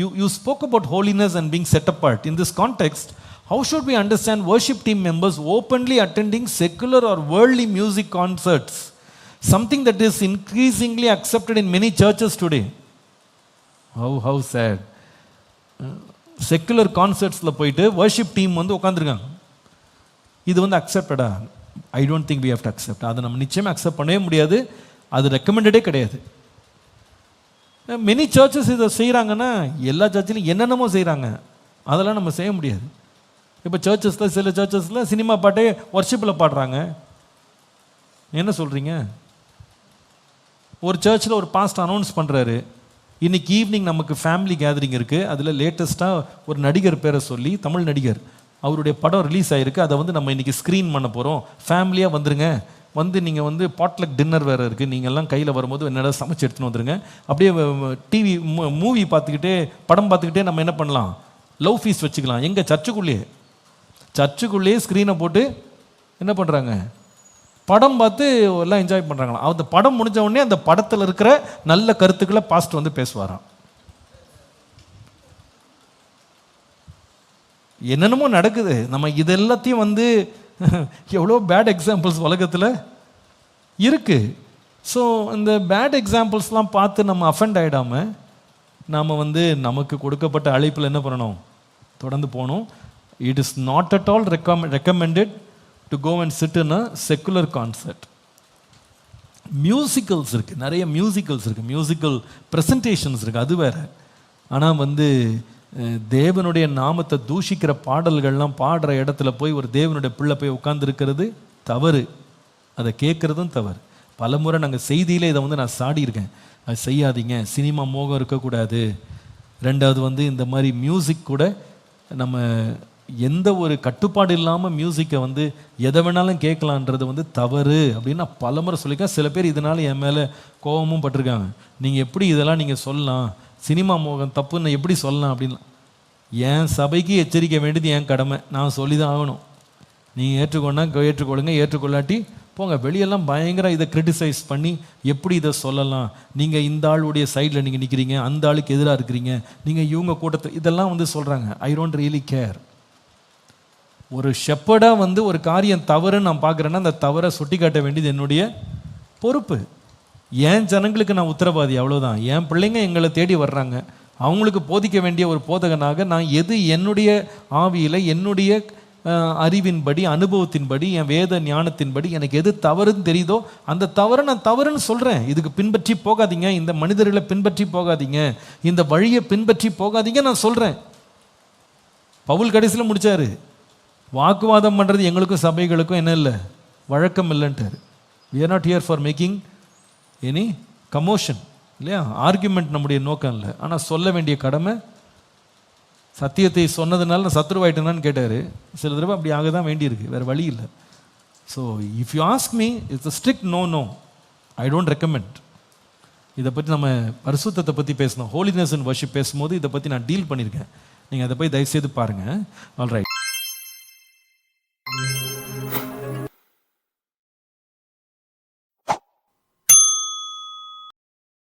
You spoke about holiness and being set apart. In this context, how should we understand worship team members openly attending secular or worldly music concerts? Something that is increasingly accepted in many churches today. How sad. Secular கான்சர்ட்ஸில் போயிட்டு worship team வந்து உட்காந்துருக்காங்க. இது வந்து அக்செப்டடா? I don't think we have to accept. அதை நம்ம நிச்சயமாக அக்செப்ட் பண்ணவே முடியாது. அது ரெக்கமெண்டடே கிடையாது. மெனி சர்ச்சஸ் இதை செய்கிறாங்கன்னா எல்லா சர்ச்சிலையும் என்னென்னமோ செய்கிறாங்க. அதெல்லாம் நம்ம செய்ய முடியாது. இப்போ சர்ச்சஸில் சில சர்ச்சஸில் சினிமா பாட்டே வர்ஷிப்பில் பாடுறாங்க. என்ன சொல்கிறீங்க? ஒரு சர்ச்சில் ஒரு பாஸ்ட் அனௌன்ஸ் பண்ணுறாரு, இன்றைக்கி ஈவினிங் நமக்கு ஃபேமிலி கேதரிங் இருக்குது, அதில் லேட்டஸ்ட்டாக ஒரு நடிகர் பேரை சொல்லி, தமிழ் நடிகர், அவருடைய படம் ரிலீஸ் ஆகிருக்கு, அதை வந்து நம்ம இன்றைக்கி ஸ்க்ரீன் பண்ண போகிறோம், ஃபேமிலியாக வந்துருங்க, வந்து நீங்கள் வந்து பாட்லக் டின்னர் வேறு இருக்குது, நீங்கள்லாம் கையில் வரும்போது என்னடா சமைச்சு எடுத்துன்னு வந்துருங்க. அப்படியே டிவி மூவி பார்த்துக்கிட்டே படம் பார்த்துக்கிட்டே நம்ம என்ன பண்ணலாம், லவ் ஃபீஸ் வச்சுக்கலாம். எங்கள் சர்ச்சுக்குள்ளேயே ஸ்க்ரீனை போட்டு என்ன பண்ணுறாங்க, படம் பார்த்து எல்லாம் என்ஜாய் பண்ணுறாங்களாம். அந்த படம் முடிஞ்ச உடனே அந்த படத்தில் இருக்கிற நல்ல கருத்துக்களை பாஸ்டர் வந்து பேசுவாராம். என்னென்னமோ நடக்குது. நம்ம இது எல்லாத்தையும் வந்து எவ்வளோ பேட் எக்ஸாம்பிள்ஸ் உலகத்தில் இருக்குது. ஸோ இந்த பேட் எக்ஸாம்பிள்ஸ்லாம் பார்த்து நம்ம அஃபெண்ட் ஆகிடாமல் நாம் வந்து நமக்கு கொடுக்கப்பட்ட அழைப்பில் என்ன பண்ணணும், தொடர்ந்து போகணும். It is not at all recommended to go and sit in a secular concert. Musicals இருக்குது, நிறைய மியூசிக்கல்ஸ் இருக்குது, மியூசிக்கல் ப்ரெசன்டேஷன்ஸ் இருக்குது, அது வேறு. ஆனால் வந்து தேவனுடைய நாமத்தை தூஷிக்கிற பாடல்கள்லாம் பாடுற இடத்துல போய் ஒரு தேவனுடைய பிள்ளை போய் உட்காந்துருக்கிறது தவறு, அதை கேட்குறதும் தவறு. பலமுறை நாங்கள் செய்தியிலே இதை வந்து நான் சாடியிருக்கேன். அது செய்யாதீங்க, சினிமா மோகம் இருக்கக்கூடாது. ரெண்டாவது வந்து இந்த மாதிரி மியூசிக் கூட நம்ம எந்த ஒரு கட்டுப்பாடு இல்லாமல் மியூசிக்கை வந்து எதை வேணாலும் கேட்கலான்றது வந்து தவறு அப்படின்னு நான் பலமுறை சொல்லியிருக்கேன். சில பேர் இதனால் என் மேலே கோபமும் பட்டிருக்காங்க. நீங்கள் எப்படி இதெல்லாம் நீங்கள் சொல்லலாம், சினிமா மோகம் தப்புன்னு எப்படி சொல்லலாம் அப்படின்லாம். என் சபைக்கு எச்சரிக்க வேண்டியது என் கடமை, நான் சொல்லி தான் ஆகணும். நீங்கள் ஏற்றுக்கொள்ளுங்க, ஏற்றுக்கொள்ளாட்டி போங்க. வெளியெல்லாம் பயங்கர இதை கிரிட்டிசைஸ் பண்ணி எப்படி இதை சொல்லலாம், நீங்கள் இந்த ஆளுடைய சைடில் நீங்கள் நிற்கிறீங்க, அந்த ஆளுக்கு எதிராக இருக்கிறீங்க, நீங்கள் இவங்க கூட்டத்தை, இதெல்லாம் வந்து சொல்கிறாங்க. I don't really care. ஒரு ஷெப்பர்டாக வந்து ஒரு காரியம் தவறுன்னு நான் பார்க்குறேன்னா அந்த தவறை சுட்டி காட்ட வேண்டியது என்னுடைய பொறுப்பு. என் ஜனங்களுக்கு நான் உத்தரவாதி, அவ்வளோதான். என் பிள்ளைங்க எங்களை தேடி வர்றாங்க, அவங்களுக்கு போதிக்க வேண்டிய ஒரு போதகனாக நான் எது என்னுடைய ஆவியில், என்னுடைய அறிவின்படி, அனுபவத்தின்படி, என் வேத ஞானத்தின்படி எனக்கு எது தவறுன்னு தெரியுதோ அந்த தவறை நான் தவறுன்னு சொல்கிறேன். இதுக்கு பின்பற்றி போகாதீங்க, இந்த மனிதர்களை பின்பற்றி போகாதீங்க, இந்த வழியை பின்பற்றி போகாதீங்க நான் சொல்கிறேன். பவுல் கடைசியில் முடித்தார், வாக்குவாதம் பண்ணுறது எங்களுக்கும் சபைகளுக்கும் என்ன இல்லை, வழக்கம் இல்லைன்ட்டார். we are not here for making any commotion, இல்லையா? ஆர்குமெண்ட் நம்முடைய நோக்கம் இல்லை. ஆனால் சொல்ல வேண்டிய கடமை. சத்தியத்தை சொன்னதுனால நான் சத்ருவாயிட்டேனான்னு கேட்டார். சில தடவை அப்படி ஆக தான் வேண்டியிருக்கு, வேறு வழி இல்லை. So if you ask me, it's a strict no. I don't recommend. இதை பற்றி நம்ம பரிசுத்தத்தை பற்றி பேசணும், ஹோலினஸ் அண்ட் வர்ஷிப் பேசும்போது இதை பற்றி நான் டீல் பண்ணியிருக்கேன். நீங்கள் அதை போய் தயவுசெய்து பாருங்கள். ஆல்ரைட்.